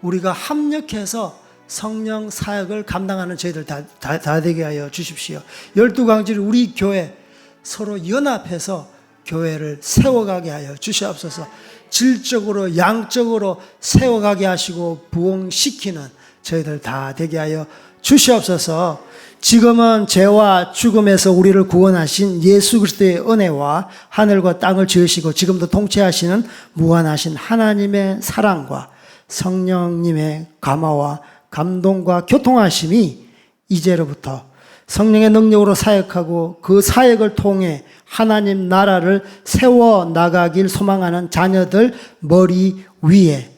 우리가 합력해서 성령 사역을 감당하는 저희들 다 되게 하여 주십시오. 12강질 우리 교회 서로 연합해서 교회를 세워가게 하여 주시옵소서. 질적으로 양적으로 세워가게 하시고 부흥시키는 저희들 다 되게 하여 주시옵소서. 지금은 죄와 죽음에서 우리를 구원하신 예수 그리스도의 은혜와 하늘과 땅을 지으시고 지금도 통치하시는 무한하신 하나님의 사랑과 성령님의 감화와 감동과 교통하심이 이제로부터 성령의 능력으로 사역하고 그 사역을 통해 하나님 나라를 세워 나가길 소망하는 자녀들 머리 위에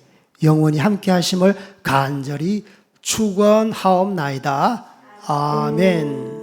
영원히 함께 하심을 간절히 축원하옵나이다. 아멘.